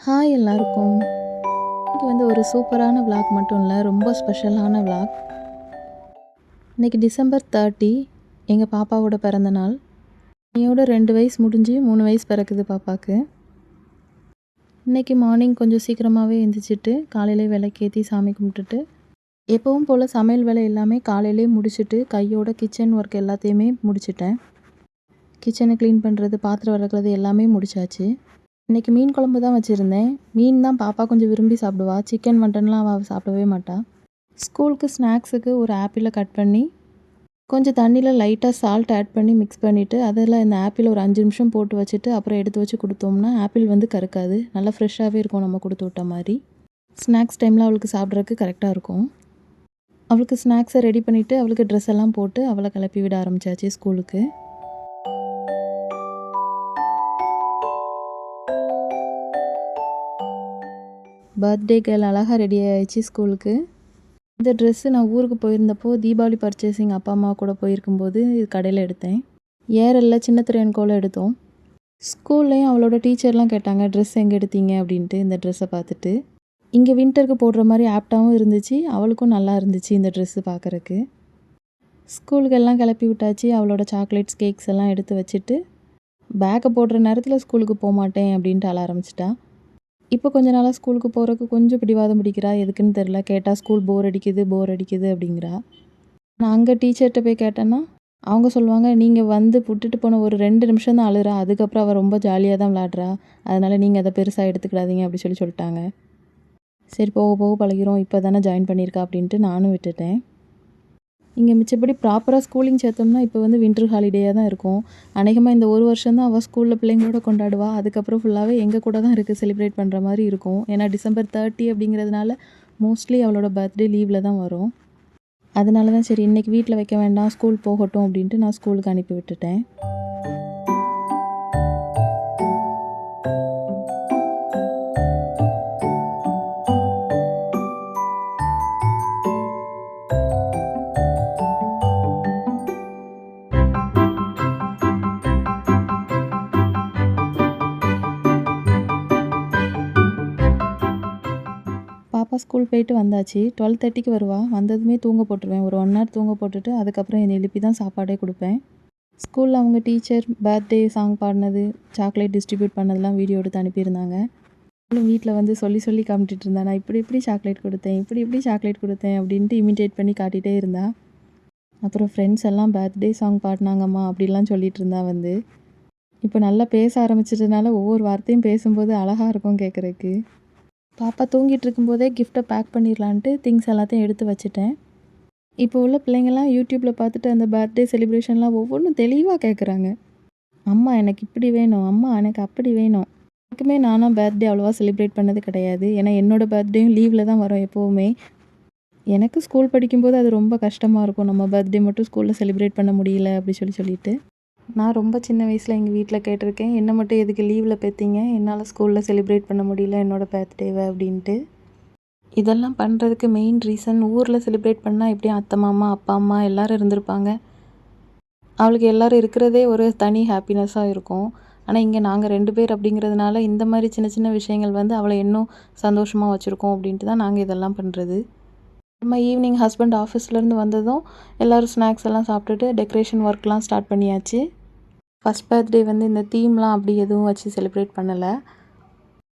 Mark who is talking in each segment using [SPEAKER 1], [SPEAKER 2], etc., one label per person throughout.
[SPEAKER 1] Hi எல்லாருக்கும். இன்னைக்கு ஒரு சூப்பரான விளாக் மட்டும் இல்லை, ரொம்ப ஸ்பெஷலான விளாக். இன்னைக்கு டிசம்பர் 30 எங்கள் பாப்பாவோட பிறந்த நாள். என்னையோட 2 வயசு முடிஞ்சு 3 வயசு பிறக்குது பாப்பாவுக்கு. இன்றைக்கி மார்னிங் கொஞ்சம் சீக்கிரமாகவே எழுந்திரிச்சிட்டு காலையிலே விளக்கேற்றி சாமி கும்பிட்டுட்டு எப்பவும் போல் சமையல் வேலை எல்லாமே காலையிலே முடிச்சுட்டு கையோட கிச்சன் ஒர்க் எல்லாத்தையுமே முடிச்சிட்டேன். கிச்சனை க்ளீன் பண்ணுறது, பாத்திரம் விளக்குறது எல்லாமே முடிச்சாச்சு. இன்றைக்கி மீன் குழம்பு தான் வச்சுருந்தேன். மீன் தான் பாப்பா கொஞ்சம் விரும்பி சாப்பிடுவா. சிக்கன் மட்டன்லாம் அவள் சாப்பிடவே மாட்டாள். ஸ்கூலுக்கு ஸ்நாக்ஸுக்கு ஒரு ஆப்பிளை கட் பண்ணி கொஞ்சம் தண்ணியில் லைட்டாக சால்ட் ஆட் பண்ணி மிக்ஸ் பண்ணிவிட்டு அதில் இந்த ஆப்பிள் ஒரு 5 நிமிஷம் போட்டு வச்சுட்டு அப்புறம் எடுத்து வச்சு கொடுத்தோம்னா ஆப்பிள் கருக்காது, நல்லா ஃப்ரெஷ்ஷாகவே இருக்கும். நம்ம கொடுத்து விட்ட மாதிரி ஸ்நாக்ஸ் டைமில் அவளுக்கு சாப்பிட்றதுக்கு கரெக்டாக இருக்கும். அவளுக்கு ஸ்நாக்ஸை ரெடி பண்ணிவிட்டு அவளுக்கு ட்ரெஸ் எல்லாம் போட்டு அவளை கிளப்பி விட ஆரம்பித்தாச்சு ஸ்கூலுக்கு. பர்த்டே கேர்ள் அழகாக ரெடி ஆகிடுச்சு ஸ்கூலுக்கு. இந்த ட்ரெஸ்ஸு நான் ஊருக்கு போயிருந்தப்போ தீபாவளி பர்ச்சேசிங் அப்பா அம்மா கூட போயிருக்கும்போது இது கடையில் எடுத்தேன். ஏரலில் சின்ன திரையன்கோவில் எடுத்தோம். ஸ்கூல்லையும் அவளோட டீச்சர்லாம் கேட்டாங்க ட்ரெஸ் எங்கே எடுத்தீங்க அப்படின்ட்டு. இந்த ட்ரெஸ்ஸை பார்த்துட்டு இங்கே வின்டருக்கு போடுற மாதிரி ஆப்டாகவும் இருந்துச்சு, அவளுக்கும் நல்லா இருந்துச்சு இந்த ட்ரெஸ்ஸு பார்க்குறக்கு. ஸ்கூலுக்கு எல்லாம் கிளப்பி விட்டாச்சு. அவளோட சாக்லேட்ஸ் கேக்ஸ் எல்லாம் எடுத்து வச்சுட்டு பேக்கை போடுற நேரத்தில் ஸ்கூலுக்கு போக மாட்டேன் அப்படின்ட்டு அழ ஆரம்பிச்சிட்டா. இப்போ கொஞ்ச நாளாக ஸ்கூலுக்கு போகிறதுக்கு கொஞ்சம் பிடிவாதம் பிடிக்கிறா. எதுக்குன்னு தெரில. கேட்டால் ஸ்கூல் போர் அடிக்குது அப்படிங்கிறா. நான் அங்கே டீச்சர்கிட்ட போய் கேட்டேன்னா அவங்க சொல்லுவாங்க, நீங்கள் விட்டுட்டு போன ஒரு 2 நிமிஷம் தான் அழுறா, அதுக்கப்புறம் அவள் ரொம்ப ஜாலியாக தான் விளாட்றா, அதனால் நீங்கள் அதை பெருசாக எடுத்துக்கிடாதீங்க அப்படி சொல்லிட்டாங்க. சரி போக போக பழகிறோம், இப்போ தானே ஜாயின் பண்ணியிருக்கா அப்படின்ட்டு நானும் விட்டுட்டேன். இங்கே மிச்சப்படி ப்ராப்பராக ஸ்கூலிங் சேர்த்தோம்னா இப்போ வின்டர் ஹாலிடேயாக தான் இருக்கும். அநேகமாக இந்த ஒரு வருஷம் தான் அவள் ஸ்கூலில் பிள்ளைங்களோட கொண்டாடுவா. அதுக்கப்புறம் ஃபுல்லாகவே எங்கள் கூட தான் இருக்குது, செலிப்ரேட் பண்ணுற மாதிரி இருக்கும். ஏன்னா டிசம்பர் 30 அப்படிங்கிறதுனால மோஸ்ட்லி அவளோட பர்த்டே லீவில் தான் வரும். அதனால தான் சரி இன்றைக்கி வீட்டில் வைக்க வேண்டாம், ஸ்கூல் போகட்டும் அப்படின்ட்டு நான் ஸ்கூலுக்கு அனுப்பி விட்டுட்டேன். பாப்பா ஸ்கூல் போயிட்டு வந்தாச்சு. 12:30க்கு வருவா. வந்ததுமே தூங்க போட்டுருவேன். ஒரு 1 ஹவர் தூங்க போட்டுட்டு அதுக்கப்புறம் என்னை எழுப்பி தான் சாப்பாடே கொடுப்பேன். ஸ்கூலில் அவங்க டீச்சர் பர்த்டே சாங் பாடினது, சாக்லேட் டிஸ்ட்ரிபியூட் பண்ணதெல்லாம் வீடியோ எடுத்து அனுப்பியிருந்தாங்க. அவளும் வீட்டில் சொல்லி காமிச்சிட்டு இருந்தா. நான் இப்படி சாக்லேட் கொடுத்தேன், இப்படி சாக்லேட் கொடுத்தேன் அப்படின்ட்டு இமிட்டேட் பண்ணி காட்டிகிட்டே இருந்தா. அப்புறம் ஃப்ரெண்ட்ஸ் எல்லாம் பர்த்டே சாங் பாடினாங்கம்மா அப்படிலாம் சொல்லிட்டு இருந்தா. இப்போ நல்லா பேச ஆரம்பிச்சிட்டதுனால ஒவ்வொரு வார்த்தையும் பேசும்போது அழகாக இருக்கும் கேட்குறக்கு. பாப்பா தூங்கிட்டு இருக்கும்போதே கிஃப்ட்டை பேக் பண்ணிடலான்ட்டு திங்ஸ் எல்லாத்தையும் எடுத்து வச்சுட்டேன். இப்போ உள்ள பிள்ளைங்கள்லாம் யூடியூப்பில் பார்த்துட்டு அந்த பர்த்டே செலிப்ரேஷன்லாம் ஒவ்வொன்றும் தெளிவாக கேட்குறாங்க. அம்மா எனக்கு இப்படி வேணும், அம்மா எனக்கு அப்படி வேணும். எனக்குமே நானாக பர்த்டே அவ்வளோவா செலிப்ரேட் பண்ணது கிடையாது. ஏன்னா என்னோடய பர்த்டேயும் லீவில் தான் வரும் எப்போவுமே. எனக்கு ஸ்கூல் படிக்கும்போது அது ரொம்ப கஷ்டமாக இருக்கும், நம்ம பர்த்டே மட்டும் ஸ்கூலில் செலிப்ரேட் பண்ண முடியல அப்படி சொல்லிட்டு. நான் ரொம்ப சின்ன வயசில் எங்கள் வீட்டில் கேட்டிருக்கேன், என்னை மட்டும் எதுக்கு லீவில் பெற்றீங்க, என்னால் ஸ்கூலில் செலிப்ரேட் பண்ண முடியல என்னோடய பர்த்டேவை அப்படின்ட்டு. இதெல்லாம் பண்ணுறதுக்கு மெயின் ரீசன், ஊரில் செலிப்ரேட் பண்ணால் எப்படியும் அத்தை மாமா அப்பா அம்மா எல்லோரும் இருந்திருப்பாங்க, அவளுக்கு எல்லோரும் இருக்கிறதே ஒரு தனி ஹாப்பினஸ்ஸாக இருக்கும். ஆனால் இங்கே நாங்கள் 2 பேர் அப்படிங்கிறதுனால இந்த மாதிரி சின்ன சின்ன விஷயங்கள் அவளை இன்னும் சந்தோஷமாக வச்சுருக்கோம் அப்படின்ட்டு தான் நாங்கள் இதெல்லாம் பண்ணுறது. நம்ம ஈவினிங் ஹஸ்பண்ட் ஆஃபீஸ்லேருந்து வந்ததும் எல்லோரும் ஸ்நாக்ஸ் எல்லாம் சாப்பிட்டுட்டு டெக்கரேஷன் ஒர்க்லாம் ஸ்டார்ட் பண்ணியாச்சு. ஃபஸ்ட் பர்த்டே இந்த தீம்லாம் அப்படி எதுவும் வச்சு செலிப்ரேட் பண்ணலை.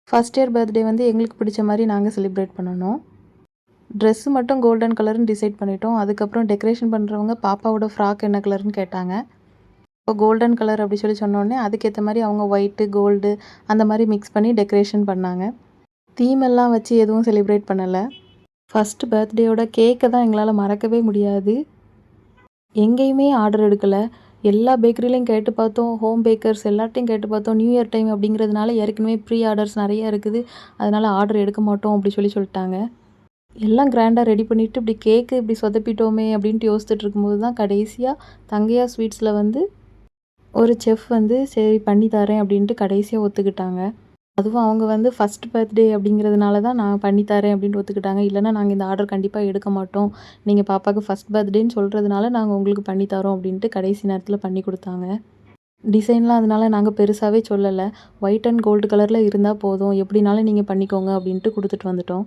[SPEAKER 1] ஃபஸ்ட் இயர் பர்த்டே எங்களுக்கு பிடிச்ச மாதிரி நாங்கள் செலிப்ரேட் பண்ணணும். ட்ரெஸ்ஸு மட்டும் கோல்டன் கலர்னு டிசைட் பண்ணிட்டோம். அதுக்கப்புறம் டெக்கரேஷன் பண்ணுறவங்க பாப்பாவோட ஃப்ராக் என்ன கலர்னு கேட்டாங்க. இப்போ கோல்டன் கலர் அப்படி சொன்னோடனே அதுக்கேற்ற மாதிரி அவங்க ஒயிட்டு கோல்டு அந்த மாதிரி மிக்ஸ் பண்ணி டெக்கரேஷன் பண்ணாங்க. தீம் எல்லாம் வச்சு எதுவும் செலிப்ரேட் பண்ணலை. ஃபஸ்ட்டு பர்த்டேயோட கேக்கை தான் எங்களால் மறக்கவே முடியாது. எங்கேயுமே ஆர்டர் எடுக்கலை. எல்லா பேக்கரிலையும் கேட்டு பார்த்தோம், ஹோம் பேக்கர்ஸ் எல்லாத்தையும் கேட்டு பார்த்தோம். நியூ இயர் டைம் அப்படிங்கிறதுனால ஏற்கனவே ப்ரீ ஆர்டர்ஸ் நிறையா இருக்குது, அதனால் ஆர்டர் எடுக்க மாட்டோம் அப்படி சொல்லிட்டாங்க. எல்லாம் கிராண்டாக ரெடி பண்ணிவிட்டு இப்படி கேக்கு இப்படி சொதப்பிட்டோமே அப்படின்ட்டு யோசிச்சுட்டு இருக்கும்போது தான் கடைசியாக தங்கையா ஸ்வீட்ஸில் ஒரு செஃப் சரி பண்ணி தரேன் அப்படின்ட்டு கடைசியாக ஒத்துக்கிட்டாங்க. அதுவும் அவங்க ஃபஸ்ட் பர்த்டே அப்படிங்கிறதுனால தான் நான் பண்ணித்தரேன் அப்படின்ட்டு ஒத்துக்கிட்டாங்க. இல்லைனா நாங்கள் இந்த ஆர்டர் கண்டிப்பாக எடுக்க மாட்டோம், நீங்கள் பாப்பாவுக்கு ஃபஸ்ட் பர்த்டேன்னு சொல்கிறதுனால நாங்கள் உங்களுக்கு பண்ணித்தரோம் அப்படின்ட்டு கடைசி நேரத்தில் பண்ணி கொடுத்தாங்க. டிசைன்லாம் அதனால நாங்கள் பெருசாகவே சொல்லலை. ஒயிட் அண்ட் கோல்டு கலரில் இருந்தால் போதும், எப்படினாலும் நீங்கள் பண்ணிக்கோங்க அப்படின்ட்டு கொடுத்துட்டு வந்துட்டோம்.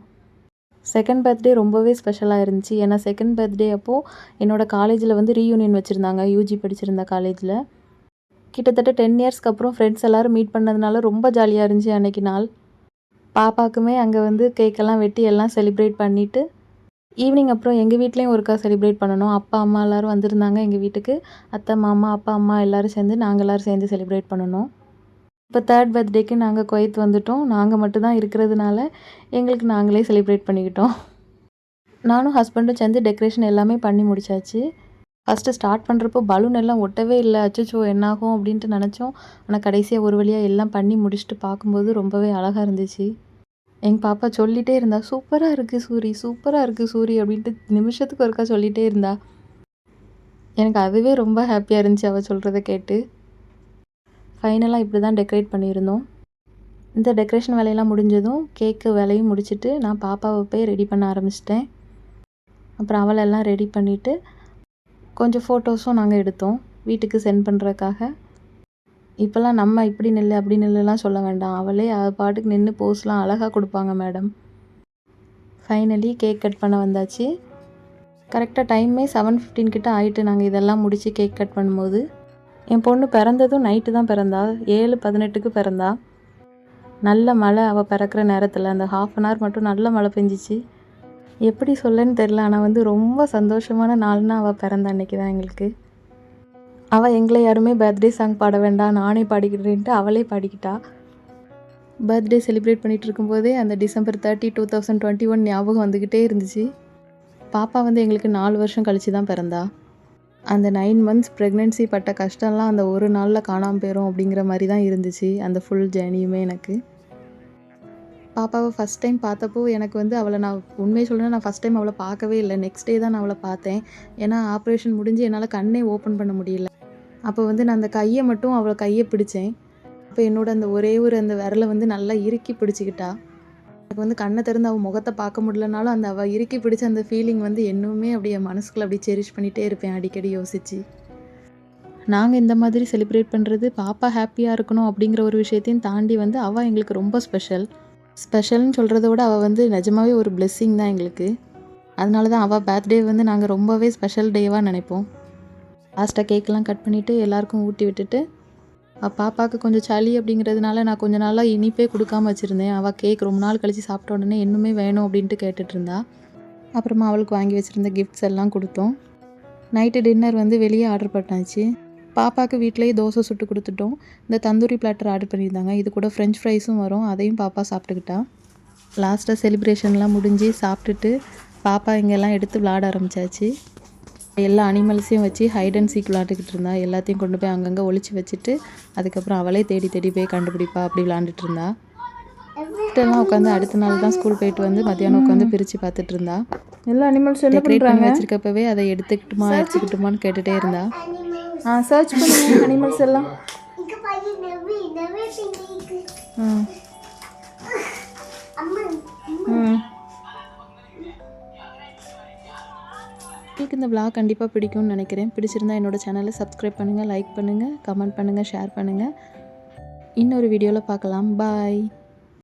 [SPEAKER 1] செகண்ட் பர்த்டே ரொம்பவே ஸ்பெஷலாக இருந்துச்சு. ஏன்னா செகண்ட் பர்த்டே அப்போது என்னோடய காலேஜில் வந்து ரீயூனியன் வச்சுருந்தாங்க, யூஜி படிச்சிருந்த காலேஜில். கிட்டத்தட்ட 10 இயர்ஸ்க்கு அப்புறம் ஃப்ரெண்ட்ஸ் எல்லோரும் மீட் பண்ணதுனால ரொம்ப ஜாலியாக இருந்துச்சு அன்றைக்கி நாள். பாப்பாக்குமே அங்கே வந்து கேக்கெல்லாம் வெட்டி எல்லாம் செலிப்ரேட் பண்ணிவிட்டு ஈவினிங் அப்புறம் எங்கள் வீட்லேயும் ஒருக்கா செலிப்ரேட் பண்ணணும். அப்பா அம்மா எல்லோரும் வந்திருந்தாங்க எங்கள் வீட்டுக்கு. அத்தை மாமா அப்பா அம்மா எல்லோரும் சேர்ந்து நாங்கள் எல்லோரும் சேர்ந்து செலிப்ரேட் பண்ணணும். இப்போ தேர்ட் பர்த்டேக்கு நாங்கள் குவைத் வந்துவிட்டோம். நாங்கள் மட்டும்தான் இருக்கிறதுனால எங்களுக்கு நாங்களே செலிப்ரேட் பண்ணிக்கிட்டோம். நானும் ஹஸ்பண்டும் சேர்ந்து டெக்கரேஷன் எல்லாமே பண்ணி முடிச்சாச்சு. ஃபஸ்ட்டு ஸ்டார்ட் பண்ணுறப்போ பலூன் எல்லாம் ஒட்டவே இல்லை. அச்சச்சோ என்னாகும் அப்படின்ட்டு நினச்சோம். ஆனால் கடைசியாக ஒரு வழியாக எல்லாம் பண்ணி முடிச்சுட்டு பார்க்கும்போது ரொம்பவே அழகாக இருந்துச்சு. எங்கள் பாப்பா சொல்லிகிட்டே இருந்தா, சூப்பராக இருக்குது சூரி, சூப்பராக இருக்குது சூரி அப்படின்ட்டு நிமிஷத்துக்கு ஒருக்கா சொல்லிகிட்டே இருந்தா. எனக்கு அதுவே ரொம்ப ஹாப்பியாக இருந்துச்சு அவள் சொல்கிறத கேட்டு. ஃபைனலாக இப்படி தான் டெக்கரேட் பண்ணியிருந்தோம். இந்த டெக்கரேஷன் வேலையெல்லாம் முடிஞ்சதும் கேக்கு வேலையும் முடிச்சுட்டு நான் பாப்பாவை போய் ரெடி பண்ண ஆரம்பிச்சிட்டேன். அப்புறம் அவளெல்லாம் ரெடி பண்ணிவிட்டு கொஞ்சம் ஃபோட்டோஸும் நாங்கள் எடுத்தோம் வீட்டுக்கு சென்ட் பண்ணுறதுக்காக. இப்போல்லாம் நம்ம இப்படி நில்லு அப்படி நில்லுலாம் சொல்ல வேண்டாம், அவளே அது பாட்டுக்கு நின்று போஸ்லாம் அழகாக கொடுப்பாங்க மேடம். ஃபைனலி கேக் கட் பண்ண வந்தாச்சு. கரெக்டாக டைமே 7:15 கிட்ட ஆகிட்டு நாங்கள் இதெல்லாம் முடித்து கேக் கட் பண்ணும்போது. என் பொண்ணு பிறந்ததும் நைட்டு தான் பிறந்தா, 7:18க்கு பிறந்தா. நல்ல மழை அவள் பிறக்கிற நேரத்தில் அந்த 1/2 hour மட்டும் நல்ல மழை பெஞ்சிச்சு. எப்படி சொல்லன்னு தெரில, ஆனால் வந்து ரொம்ப சந்தோஷமான நாள்னா அவள் பிறந்த அன்னைக்கு தான் எங்களுக்கு. அவள் எங்களை யாருமே பர்த்டே சாங் பாட வேண்டாம், நானே பாடிக்கிறேன்ட்டு அவளே பாடிக்கிட்டா. பர்த்டே செலிப்ரேட் பண்ணிகிட்டு இருக்கும்போதே அந்த December 30, 2021 ஞாபகம் வந்துக்கிட்டே இருந்துச்சு. பாப்பா வந்து எங்களுக்கு 4 வருஷம் கழித்து தான் பிறந்தா. அந்த 9 months ப்ரெக்னென்சி பட்ட கஷ்டம்லாம் அந்த ஒரு நாளில் காணாமல் போயிடும் அப்படிங்கிற மாதிரி தான் இருந்துச்சு அந்த ஃபுல் ஜேர்னியுமே எனக்கு. பாப்பாவை ஃபஸ்ட் டைம் பார்த்தப்போ எனக்கு வந்து அவளை நான் உண்மையை சொல்லணும்னா நான் ஃபஸ்ட் டைம் அவளை பார்க்கவே இல்லை. நெக்ஸ்ட் டே தான் நான் அவளை பார்த்தேன். ஏன்னா ஆப்ரேஷன் முடிஞ்சு என்னால் கண்ணே ஓப்பன் பண்ண முடியல. அப்போ வந்து நான் அந்த கையை மட்டும் அவளை கையை பிடிச்சேன். அப்போ என்னோட அந்த ஒரே ஒரு அந்த விரலை வந்து நல்லா இறுக்கி பிடிச்சிக்கிட்டா. எனக்கு வந்து கண்ணை திறந்து அவள் முகத்தை பார்க்க முடியலனாலும் அந்த அவள் இறுக்கி பிடிச்ச அந்த ஃபீலிங் வந்து இன்னுமே அப்படியே மனசுக்குள்ளே அப்படியே செரிஷ் பண்ணிகிட்டே இருப்பேன் அடிக்கடி யோசித்து. நாங்கள் இந்த மாதிரி செலிப்ரேட் பண்ணுறது பாப்பா ஹாப்பியாக இருக்கணும் அப்படிங்கிற ஒரு விஷயத்தையும் தாண்டி வந்து அவள் எங்களுக்கு ரொம்ப ஸ்பெஷல்னு சொல்கிறத விட அவள் வந்து நிஜமாகவே ஒரு பிளெஸ்ஸிங் தான் எங்களுக்கு. அதனால தான் அவள் பர்த்டே வந்து நாங்கள் ரொம்பவே ஸ்பெஷல் டேவாக நினைப்போம். லாஸ்ட்டாக கேக்கெலாம் கட் பண்ணிவிட்டு எல்லாேருக்கும் ஊட்டி விட்டுட்டு பாப்பாவுக்கு கொஞ்சம் சளி அப்படிங்கிறதுனால நான் கொஞ்சம் நாளாக இனிப்பே கொடுக்காம வச்சுருந்தேன். அவள் கேக் ரொம்ப நாள் கழித்து சாப்பிட்ட உடனே இன்னுமே வேணும் அப்படின்ட்டு கேட்டுட்ருந்தா. அப்புறமா அவளுக்கு வாங்கி வச்சுருந்த கிஃப்ட்ஸ் எல்லாம் கொடுத்தோம். நைட்டு டின்னர் வந்து வெளியே ஆர்டர் பண்ணாச்சு. பாப்பாவுக்கு வீட்டிலேயே தோசை சுட்டு கொடுத்துட்டோம். இந்த தந்தூரி பிளாட்டர் ஆர்டர் பண்ணியிருந்தாங்க. இது கூட ஃப்ரெஞ்ச் ஃப்ரைஸும் வரும், அதையும் பாப்பா சாப்பிட்டுக்கிட்டா. லாஸ்ட்டாக செலிப்ரேஷன்லாம் முடிஞ்சு சாப்பிட்டுட்டு பாப்பா இங்கெல்லாம் எடுத்து விளாட ஆரம்பித்தாச்சு. எல்லா அனிமல்ஸையும் வச்சு ஹைட் அண்ட் சீக் விளாண்டுக்கிட்டு இருந்தா. எல்லாத்தையும் கொண்டு போய் அங்கங்கே ஒளிச்சு வச்சுட்டு அதுக்கப்புறம் அவளே தேடி போய் கண்டுபிடிப்பா அப்படி விளாண்டுட்டு இருந்தா. கிட்டலாம் உட்காந்து அடுத்த நாள் தான் ஸ்கூல் போயிட்டு வந்து மத்தியானம் உட்காந்து பிரித்து பார்த்துட்டு இருந்தா. எல்லா அனிமல்ஸ் டெக்கரேட் பண்ணி வச்சிருக்கப்பவே அதை எடுத்துக்கிட்டுமான்னு கேட்டுகிட்டே இருந்தா. சர்ச் பண்ணுங்க அனிமல்ஸ் எல்லாம். உங்களுக்கு இந்த vlog கண்டிப்பாக பிடிக்கும்னு நினைக்கிறேன். பிடிச்சிருந்தா என்னோடய சேனலை சப்ஸ்கிரைப் பண்ணுங்கள், லைக் பண்ணுங்கள், கமெண்ட் பண்ணுங்கள், ஷேர் பண்ணுங்கள். இன்னொரு வீடியோவில் பார்க்கலாம். பாய்.